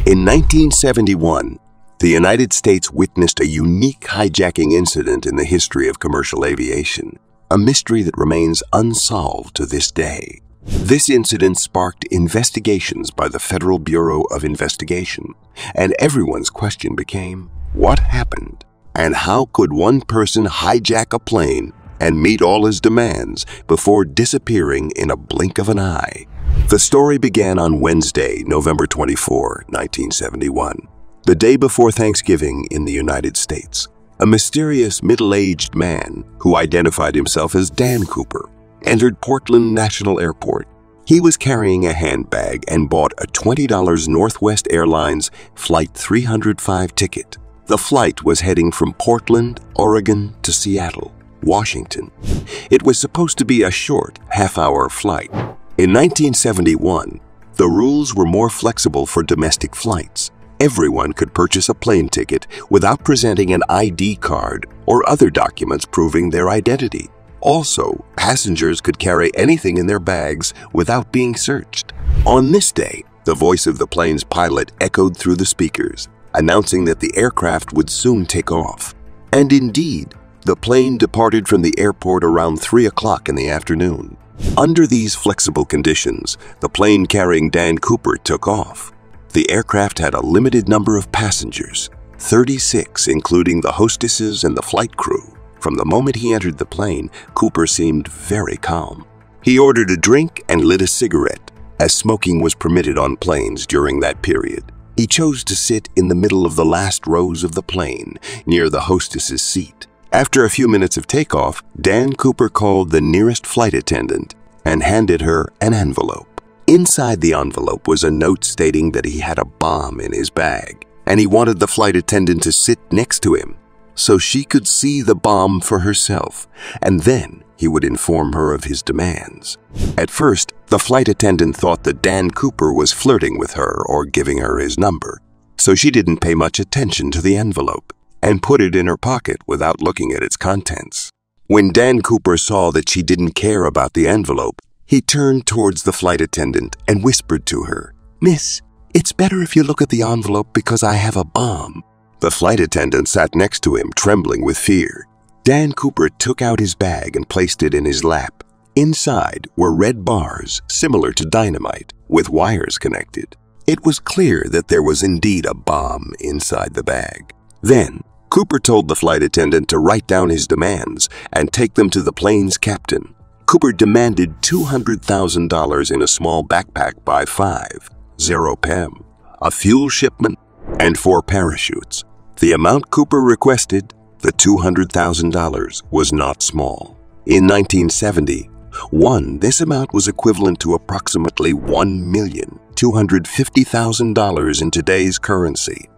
In 1971, the United States witnessed a unique hijacking incident in the history of commercial aviation, a mystery that remains unsolved to this day. This incident sparked investigations by the Federal Bureau of Investigation, and everyone's question became, what happened? And how could one person hijack a plane and meet all his demands before disappearing in a blink of an eye? The story began on Wednesday, November 24, 1971, the day before Thanksgiving in the United States. A mysterious middle-aged man, who identified himself as Dan Cooper, entered Portland National Airport. He was carrying a handbag and bought a $20 Northwest Airlines Flight 305 ticket. The flight was heading from Portland, Oregon to Seattle, Washington. It was supposed to be a short, half-hour flight. In 1971, the rules were more flexible for domestic flights. Everyone could purchase a plane ticket without presenting an ID card or other documents proving their identity. Also, passengers could carry anything in their bags without being searched. On this day, the voice of the plane's pilot echoed through the speakers, announcing that the aircraft would soon take off. And indeed, the plane departed from the airport around 3 o'clock in the afternoon. Under these flexible conditions, the plane carrying Dan Cooper took off. The aircraft had a limited number of passengers, 36, including the hostesses and the flight crew. From the moment he entered the plane, Cooper seemed very calm. He ordered a drink and lit a cigarette, as smoking was permitted on planes during that period. He chose to sit in the middle of the last rows of the plane, near the hostess's seat. After a few minutes of takeoff, Dan Cooper called the nearest flight attendant and handed her an envelope. Inside the envelope was a note stating that he had a bomb in his bag, and he wanted the flight attendant to sit next to him so she could see the bomb for herself, and then he would inform her of his demands. At first, the flight attendant thought that Dan Cooper was flirting with her or giving her his number, so she didn't pay much attention to the envelope and put it in her pocket without looking at its contents. When Dan Cooper saw that she didn't care about the envelope, he turned towards the flight attendant and whispered to her, "Miss, it's better if you look at the envelope because I have a bomb." The flight attendant sat next to him, trembling with fear. Dan Cooper took out his bag and placed it in his lap. Inside were red bars similar to dynamite, with wires connected. It was clear that there was indeed a bomb inside the bag. Then, Cooper told the flight attendant to write down his demands and take them to the plane's captain. Cooper demanded $200,000 in a small backpack by 5.0 p.m., a fuel shipment, and 4 parachutes. The amount Cooper requested, the $200,000, was not small. In 1971, this amount was equivalent to approximately $1,250,000 in today's currency.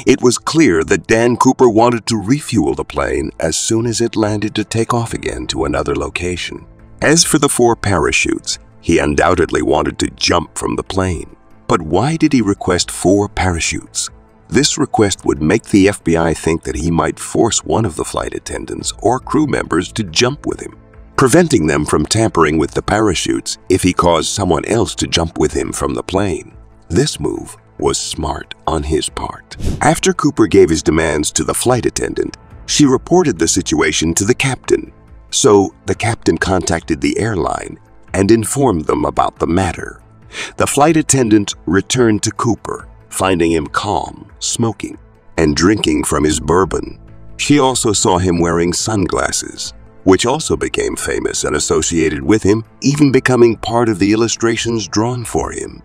It was clear that Dan Cooper wanted to refuel the plane as soon as it landed to take off again to another location. As for the 4 parachutes, he undoubtedly wanted to jump from the plane. But why did he request 4 parachutes? This request would make the FBI think that he might force one of the flight attendants or crew members to jump with him, preventing them from tampering with the parachutes if he caused someone else to jump with him from the plane. This move was smart on his part. After Cooper gave his demands to the flight attendant, she reported the situation to the captain. So the captain contacted the airline and informed them about the matter. The flight attendant returned to Cooper, finding him calm, smoking, and drinking from his bourbon. She also saw him wearing sunglasses, which also became famous and associated with him, even becoming part of the illustrations drawn for him.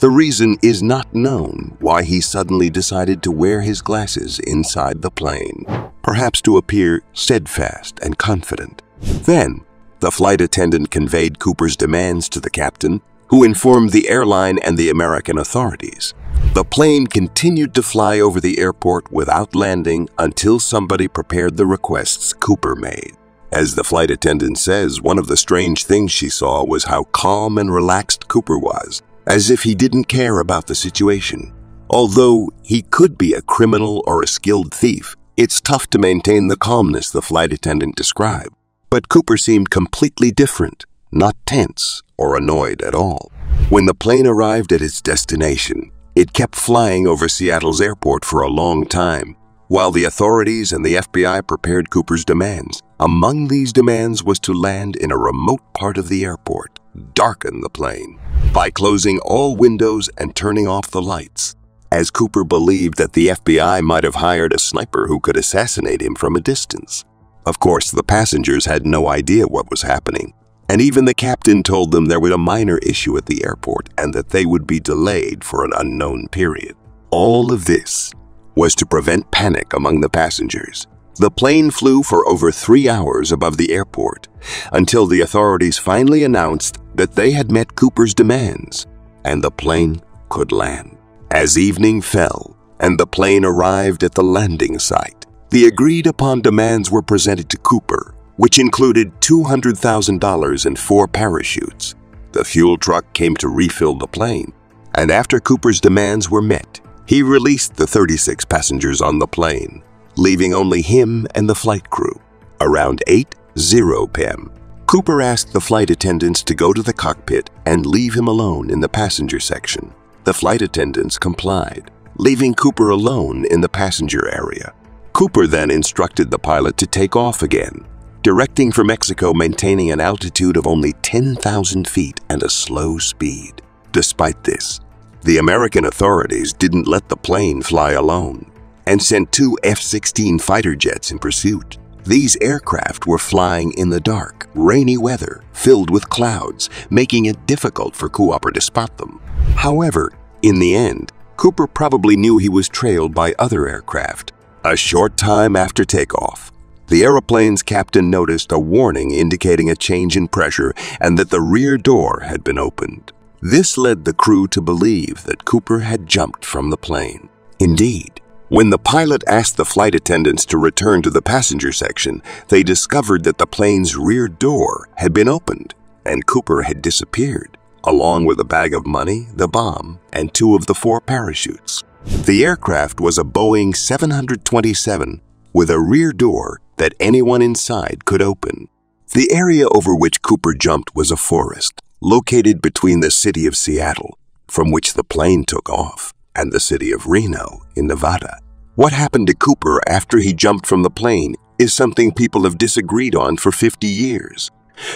The reason is not known why he suddenly decided to wear his glasses inside the plane, perhaps to appear steadfast and confident. Then, the flight attendant conveyed Cooper's demands to the captain, who informed the airline and the American authorities. The plane continued to fly over the airport without landing until somebody prepared the requests Cooper made. As the flight attendant says, one of the strange things she saw was how calm and relaxed Cooper was, as if he didn't care about the situation. Although he could be a criminal or a skilled thief, it's tough to maintain the calmness the flight attendant described. But Cooper seemed completely different, not tense or annoyed at all. When the plane arrived at its destination, It kept flying over Seattle's airport for a long time, while the authorities and the FBI prepared Cooper's demands. Among these demands was to land in a remote part of the airport, darken the plane, by closing all windows and turning off the lights, as Cooper believed that the FBI might have hired a sniper who could assassinate him from a distance. Of course, the passengers had no idea what was happening, and even the captain told them there was a minor issue at the airport and that they would be delayed for an unknown period. All of this was to prevent panic among the passengers. The plane flew for over 3 hours above the airport until the authorities finally announced that they had met Cooper's demands and the plane could land. As evening fell and the plane arrived at the landing site, the agreed-upon demands were presented to Cooper, which included $200,000 and 4 parachutes. The fuel truck came to refill the plane, and after Cooper's demands were met, he released the 36 passengers on the plane, leaving only him and the flight crew. Around 8:00 p.m., Cooper asked the flight attendants to go to the cockpit and leave him alone in the passenger section. The flight attendants complied, leaving Cooper alone in the passenger area. Cooper then instructed the pilot to take off again, directing for Mexico, maintaining an altitude of only 10,000 feet and a slow speed. Despite this, the American authorities didn't let the plane fly alone and sent 2 F-16 fighter jets in pursuit. These aircraft were flying in the dark, rainy weather filled with clouds, making it difficult for Cooper to spot them. However, in the end, Cooper probably knew he was trailed by other aircraft. A short time after takeoff, the aeroplane's captain noticed a warning indicating a change in pressure and that the rear door had been opened. This led the crew to believe that Cooper had jumped from the plane. Indeed, when the pilot asked the flight attendants to return to the passenger section, they discovered that the plane's rear door had been opened and Cooper had disappeared, along with a bag of money, the bomb, and 2 of the 4 parachutes. The aircraft was a Boeing 727 with a rear door that anyone inside could open. The area over which Cooper jumped was a forest, located between the city of Seattle, from which the plane took off, and the city of Reno in Nevada. What happened to Cooper after he jumped from the plane is something people have disagreed on for 50 years,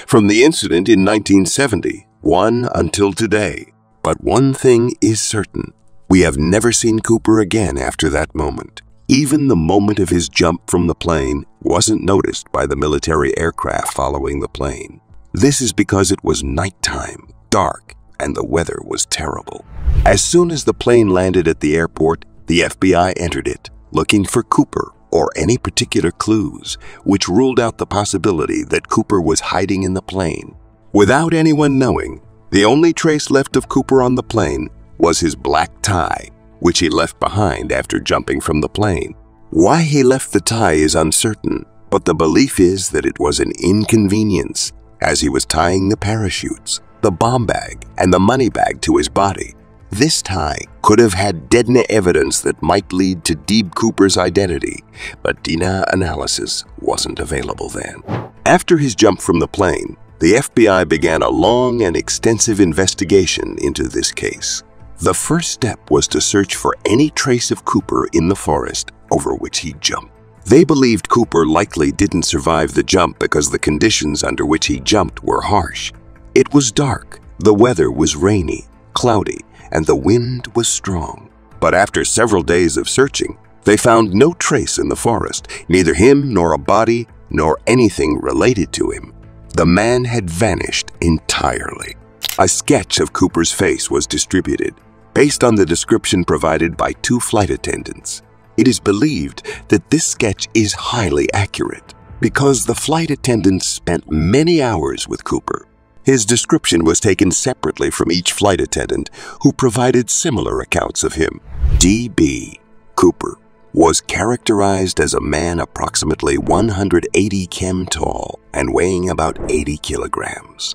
from the incident in 1971 until today. But one thing is certain: we have never seen Cooper again after that moment. Even the moment of his jump from the plane wasn't noticed by the military aircraft following the plane. This is because it was nighttime, dark, and the weather was terrible. As soon as the plane landed at the airport, the FBI entered it, looking for Cooper or any particular clues, which ruled out the possibility that Cooper was hiding in the plane. Without anyone knowing, the only trace left of Cooper on the plane was his black tie, which he left behind after jumping from the plane. Why he left the tie is uncertain, but the belief is that it was an inconvenience, as he was tying the parachutes, the bomb bag, and the money bag to his body. This tie could have had DNA evidence that might lead to Deeb Cooper's identity, but DNA analysis wasn't available then. After his jump from the plane, the FBI began a long and extensive investigation into this case. The first step was to search for any trace of Cooper in the forest over which he jumped. They believed Cooper likely didn't survive the jump because the conditions under which he jumped were harsh. It was dark, the weather was rainy, cloudy, and the wind was strong. But after several days of searching, they found no trace in the forest, neither him nor a body nor anything related to him. The man had vanished entirely. A sketch of Cooper's face was distributed, based on the description provided by 2 flight attendants. It is believed that this sketch is highly accurate because the flight attendants spent many hours with Cooper. His description was taken separately from each flight attendant who provided similar accounts of him. D.B. Cooper was characterized as a man approximately 180 cm tall and weighing about 80 kilograms.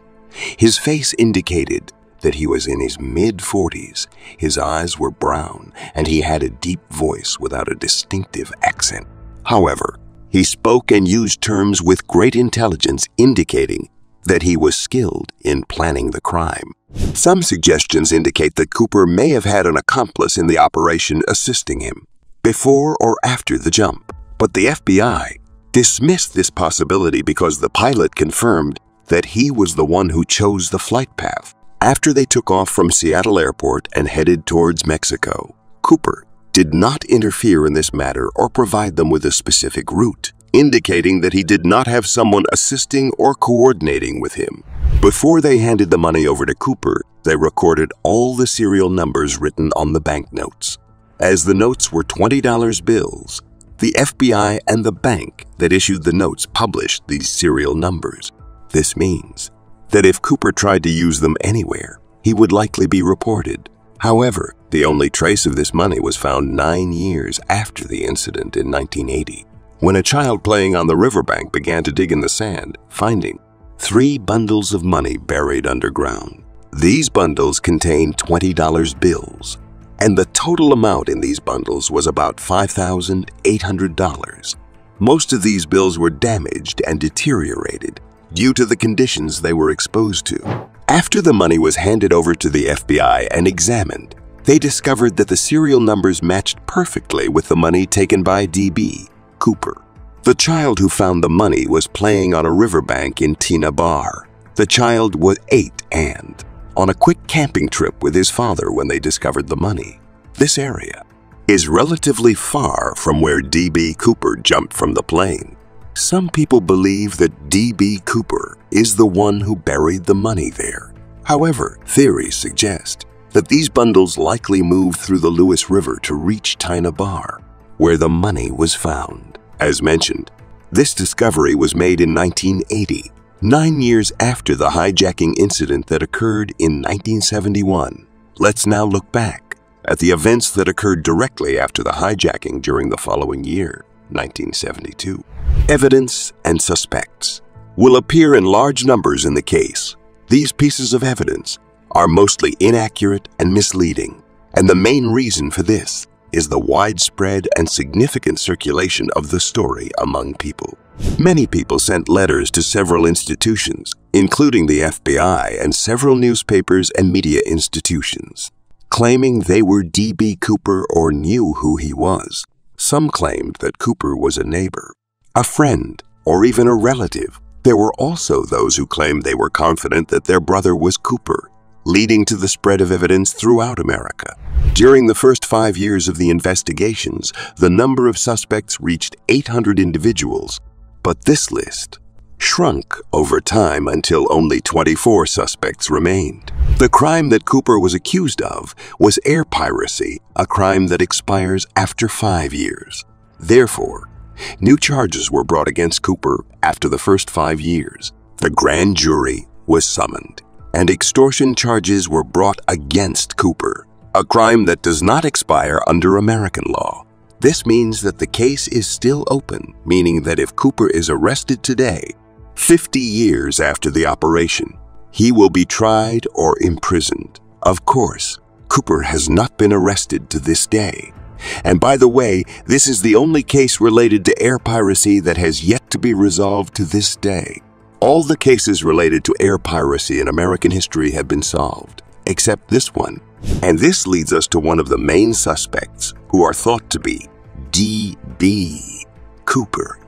His face indicated that he was in his mid-40s, his eyes were brown, and he had a deep voice without a distinctive accent. However, he spoke and used terms with great intelligence, indicating that he was skilled in planning the crime. Some suggestions indicate that Cooper may have had an accomplice in the operation assisting him, before or after the jump. But the FBI dismissed this possibility because the pilot confirmed that he was the one who chose the flight path. After they took off from Seattle Airport and headed towards Mexico, Cooper did not interfere in this matter or provide them with a specific route, indicating that he did not have someone assisting or coordinating with him. Before they handed the money over to Cooper, they recorded all the serial numbers written on the banknotes. As the notes were $20 bills, the FBI and the bank that issued the notes published these serial numbers. This means that if Cooper tried to use them anywhere, he would likely be reported. However, the only trace of this money was found 9 years after the incident in 1980, when a child playing on the riverbank began to dig in the sand, finding 3 bundles of money buried underground. These bundles contained $20 bills, and the total amount in these bundles was about $5,800. Most of these bills were damaged and deteriorated due to the conditions they were exposed to. After the money was handed over to the FBI and examined, they discovered that the serial numbers matched perfectly with the money taken by D.B. Cooper. The child who found the money was playing on a riverbank in Tina Bar. The child was 8 and on a quick camping trip with his father when they discovered the money. This area is relatively far from where D.B. Cooper jumped from the plane. Some people believe that D.B. Cooper is the one who buried the money there. However, theories suggest that these bundles likely moved through the Lewis River to reach Tina Bar, where the money was found. As mentioned, this discovery was made in 1980, 9 years after the hijacking incident that occurred in 1971. Let's now look back at the events that occurred directly after the hijacking during the following year, 1972. Evidence and suspects will appear in large numbers in the case. These pieces of evidence are mostly inaccurate and misleading, and the main reason for this is the widespread and significant circulation of the story among people. Many people sent letters to several institutions, including the FBI and several newspapers and media institutions, claiming they were D.B. Cooper or knew who he was. Some claimed that Cooper was a neighbor, a friend, or even a relative. There were also those who claimed they were confident that their brother was Cooper, leading to the spread of evidence throughout America. During the first 5 years of the investigations, the number of suspects reached 800 individuals, but this list shrunk over time until only 24 suspects remained. The crime that Cooper was accused of was air piracy, a crime that expires after 5 years. Therefore, new charges were brought against Cooper after the first 5 years. The grand jury was summoned, and extortion charges were brought against Cooper, a crime that does not expire under American law. This means that the case is still open, meaning that if Cooper is arrested today, 50 years after the operation, he will be tried or imprisoned. Of course, Cooper has not been arrested to this day. And by the way, this is the only case related to air piracy that has yet to be resolved to this day. All the cases related to air piracy in American history have been solved, except this one. And this leads us to one of the main suspects, who are thought to be D.B. Cooper.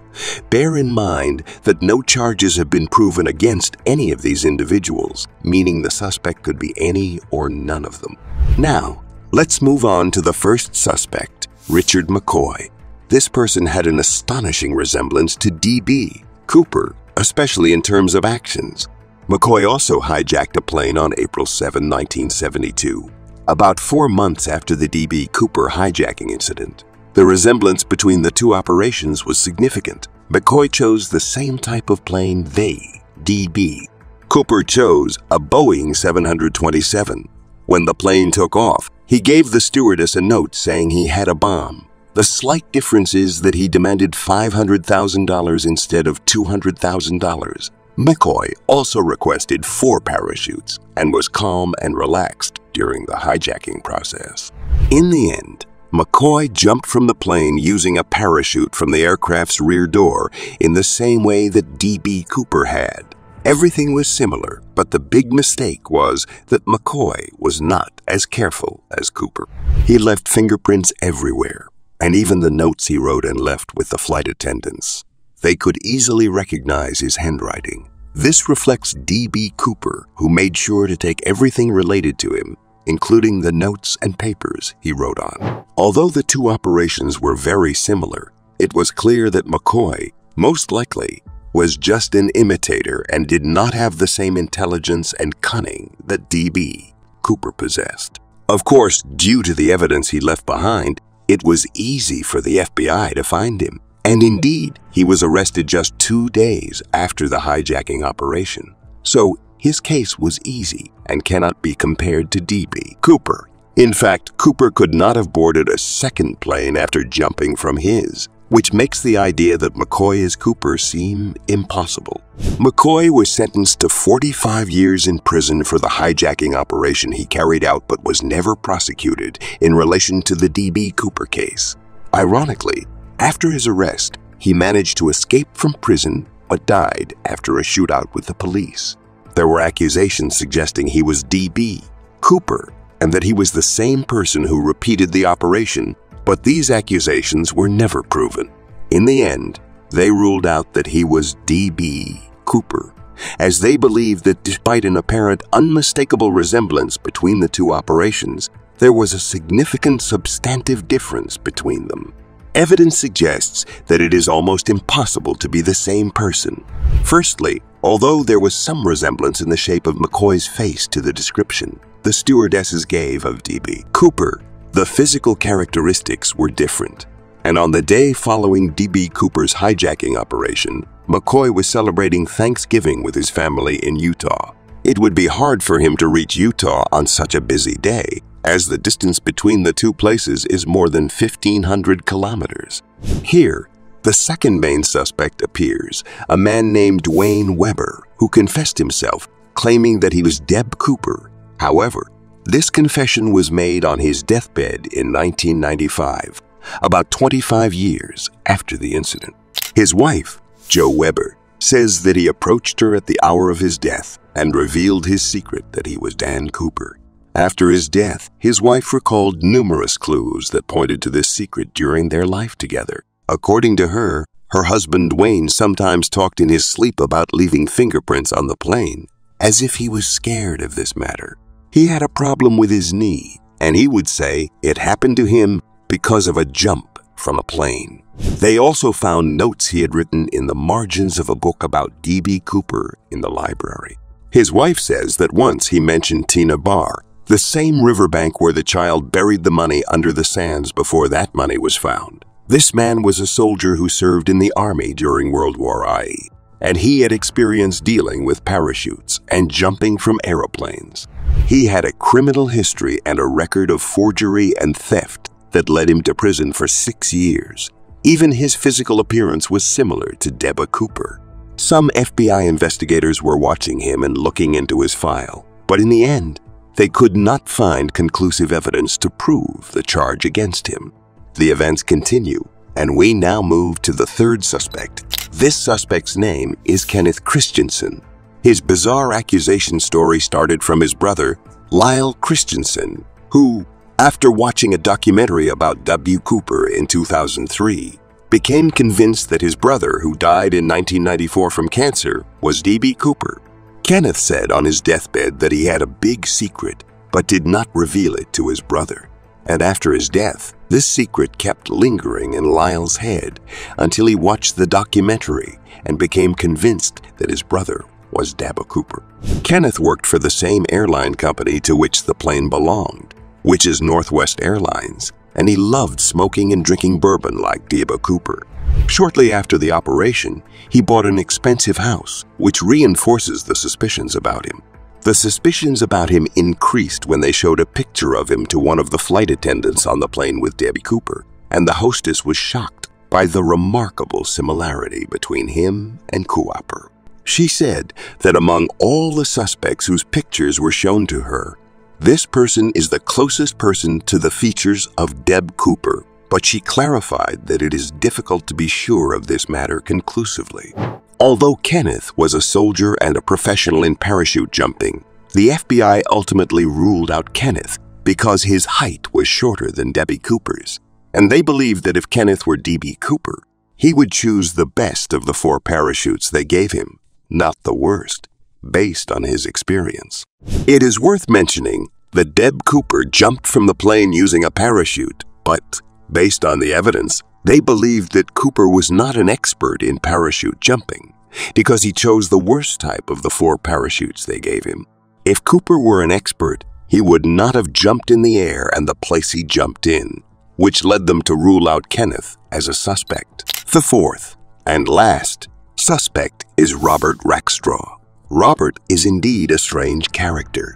Bear in mind that no charges have been proven against any of these individuals, meaning the suspect could be any or none of them. Now, let's move on to the first suspect, Richard McCoy. This person had an astonishing resemblance to D.B. Cooper, especially in terms of actions. McCoy also hijacked a plane on April 7, 1972, about 4 months after the D.B. Cooper hijacking incident. The resemblance between the two operations was significant. McCoy chose the same type of plane they, D.B. Cooper chose a Boeing 727. When the plane took off, he gave the stewardess a note saying he had a bomb. The slight difference is that he demanded $500,000 instead of $200,000. McCoy also requested 4 parachutes and was calm and relaxed during the hijacking process. In the end, McCoy jumped from the plane using a parachute from the aircraft's rear door in the same way that D.B. Cooper had. Everything was similar, but the big mistake was that McCoy was not as careful as Cooper. He left fingerprints everywhere, and even the notes he wrote and left with the flight attendants. They could easily recognize his handwriting. This reflects D.B. Cooper, who made sure to take everything related to him, including the notes and papers he wrote on. Although the two operations were very similar, it was clear that McCoy, most likely, was just an imitator and did not have the same intelligence and cunning that D.B. Cooper possessed. Of course, due to the evidence he left behind, it was easy for the FBI to find him. And indeed, he was arrested just 2 days after the hijacking operation. So his case was easy and cannot be compared to D.B. Cooper. In fact, Cooper could not have boarded a second plane after jumping from his, which makes the idea that McCoy is Cooper seem impossible. McCoy was sentenced to 45 years in prison for the hijacking operation he carried out but was never prosecuted in relation to the D.B. Cooper case. Ironically, after his arrest, he managed to escape from prison but died after a shootout with the police. There were accusations suggesting he was D.B. Cooper and that he was the same person who repeated the operation, but these accusations were never proven. In the end, they ruled out that he was D.B. Cooper, as they believed that despite an apparent unmistakable resemblance between the two operations, there was a significant substantive difference between them. Evidence suggests that it is almost impossible to be the same person. Firstly, although there was some resemblance in the shape of McCoy's face to the description the stewardesses gave of D.B. Cooper, the physical characteristics were different. And on the day following D.B. Cooper's hijacking operation, McCoy was celebrating Thanksgiving with his family in Utah. It would be hard for him to reach Utah on such a busy day, as the distance between the two places is more than 1,500 kilometers. Here, the second main suspect appears, a man named Duane Weber, who confessed himself, claiming that he was Deb Cooper. However, this confession was made on his deathbed in 1995, about 25 years after the incident. His wife, Jo Weber, says that he approached her at the hour of his death and revealed his secret that he was Dan Cooper. After his death, his wife recalled numerous clues that pointed to this secret during their life together. According to her, her husband Duane sometimes talked in his sleep about leaving fingerprints on the plane, as if he was scared of this matter. He had a problem with his knee, and he would say it happened to him because of a jump from a plane. They also found notes he had written in the margins of a book about D.B. Cooper in the library. His wife says that once he mentioned Tina Bar, the same riverbank where the child buried the money under the sands before that money was found. This man was a soldier who served in the army during World War I, and he had experience dealing with parachutes and jumping from aeroplanes. He had a criminal history and a record of forgery and theft that led him to prison for 6 years. Even his physical appearance was similar to Deborah Cooper. Some FBI investigators were watching him and looking into his file, but in the end, they could not find conclusive evidence to prove the charge against him. The events continue, and we now move to the third suspect. This suspect's name is Kenneth Christiansen. His bizarre accusation story started from his brother, Lyle Christiansen, who, after watching a documentary about W. Cooper in 2003, became convinced that his brother, who died in 1994 from cancer, was D.B. Cooper. Kenneth said on his deathbed that he had a big secret, but did not reveal it to his brother. And after his death, this secret kept lingering in Lyle's head until he watched the documentary and became convinced that his brother was Deborah Cooper. Kenneth worked for the same airline company to which the plane belonged, which is Northwest Airlines, and he loved smoking and drinking bourbon like Deborah Cooper. Shortly after the operation, he bought an expensive house, which reinforces the suspicions about him. The suspicions about him increased when they showed a picture of him to one of the flight attendants on the plane with Debbie Cooper, and the hostess was shocked by the remarkable similarity between him and Cooper. She said that among all the suspects whose pictures were shown to her, this person is the closest person to the features of Deb Cooper, but she clarified that it is difficult to be sure of this matter conclusively. Although Kenneth was a soldier and a professional in parachute jumping, the FBI ultimately ruled out Kenneth because his height was shorter than Debbie Cooper's, and they believed that if Kenneth were D.B. Cooper, he would choose the best of the 4 parachutes they gave him, not the worst, based on his experience. It is worth mentioning that Deb Cooper jumped from the plane using a parachute, but based on the evidence, they believed that Cooper was not an expert in parachute jumping because he chose the worst type of the 4 parachutes they gave him. If Cooper were an expert, he would not have jumped in the air and the place he jumped in, which led them to rule out Kenneth as a suspect. The 4th and last suspect is Robert Rackstraw. Robert is indeed a strange character.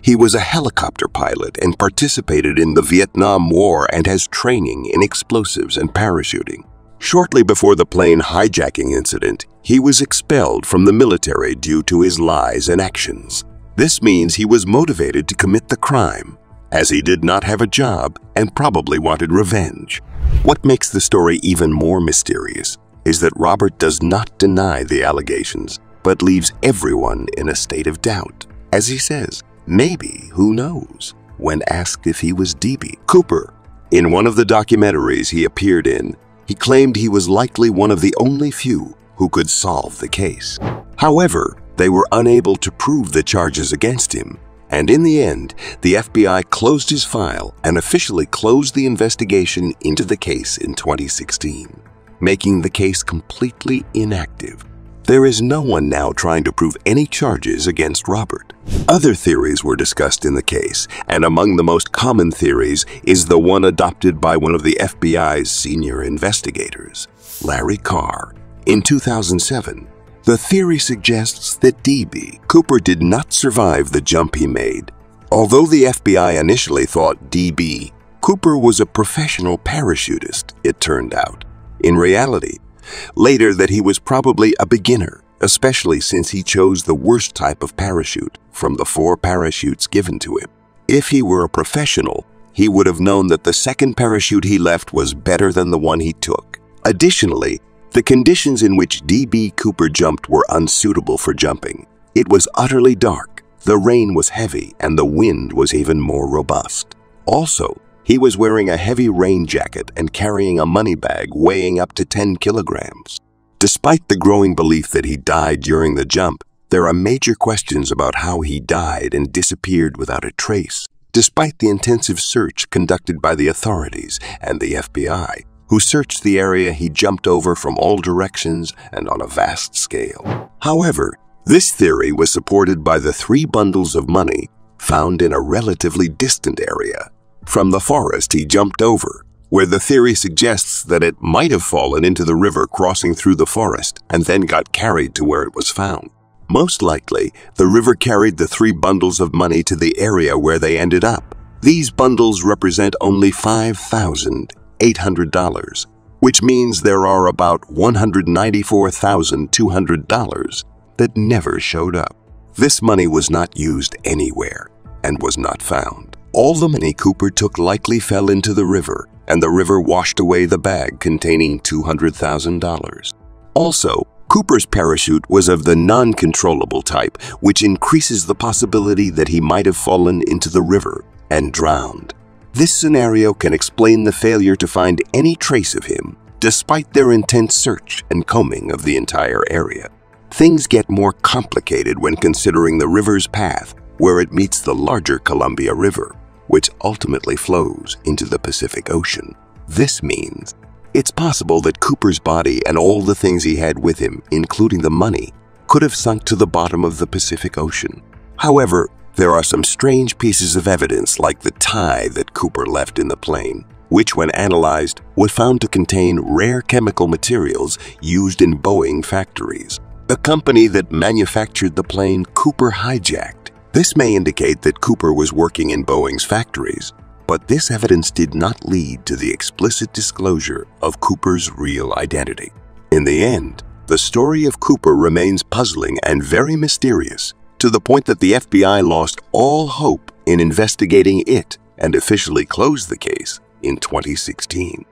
He was a helicopter pilot and participated in the Vietnam War and has training in explosives and parachuting. Shortly before the plane hijacking incident, he was expelled from the military due to his lies and actions. This means he was motivated to commit the crime, as he did not have a job and probably wanted revenge. What makes the story even more mysterious is that Robert does not deny the allegations, but leaves everyone in a state of doubt. As he says, maybe, who knows, when asked if he was D.B. Cooper. In one of the documentaries he appeared in, he claimed he was likely one of the only few who could solve the case. However, they were unable to prove the charges against him, and in the end, the FBI closed his file and officially closed the investigation into the case in 2016, making the case completely inactive. There is no one now trying to prove any charges against Robert. Other theories were discussed in the case, and among the most common theories is the one adopted by one of the FBI's senior investigators, Larry Carr. In 2007, the theory suggests that D.B. Cooper did not survive the jump he made. Although the FBI initially thought D.B. Cooper was a professional parachutist, it turned out, in reality, later that he was probably a beginner, especially since he chose the worst type of parachute from the 4 parachutes given to him. If he were a professional, he would have known that the second parachute he left was better than the one he took. Additionally, the conditions in which D.B. Cooper jumped were unsuitable for jumping. It was utterly dark, the rain was heavy, and the wind was even more robust. Also, he was wearing a heavy rain jacket and carrying a money bag weighing up to 10 kilograms. Despite the growing belief that he died during the jump, there are major questions about how he died and disappeared without a trace, despite the intensive search conducted by the authorities and the FBI, who searched the area he jumped over from all directions and on a vast scale. However, this theory was supported by the 3 bundles of money found in a relatively distant area from the forest he jumped over, where the theory suggests that it might have fallen into the river crossing through the forest and then got carried to where it was found. Most likely, the river carried the 3 bundles of money to the area where they ended up. These bundles represent only $5,800, which means there are about $194,200 that never showed up. This money was not used anywhere and was not found. All the money Cooper took likely fell into the river, and the river washed away the bag containing $200,000. Also, Cooper's parachute was of the non-controllable type, which increases the possibility that he might have fallen into the river and drowned. This scenario can explain the failure to find any trace of him, despite their intense search and combing of the entire area. Things get more complicated when considering the river's path, where it meets the larger Columbia River, which ultimately flows into the Pacific Ocean. This means it's possible that Cooper's body and all the things he had with him, including the money, could have sunk to the bottom of the Pacific Ocean. However, there are some strange pieces of evidence like the tie that Cooper left in the plane, which when analyzed was found to contain rare chemical materials used in Boeing factories. The company that manufactured the plane Cooper hijacked. This may indicate that Cooper was working in Boeing's factories, but this evidence did not lead to the explicit disclosure of Cooper's real identity. In the end, the story of Cooper remains puzzling and very mysterious, to the point that the FBI lost all hope in investigating it and officially closed the case in 2016.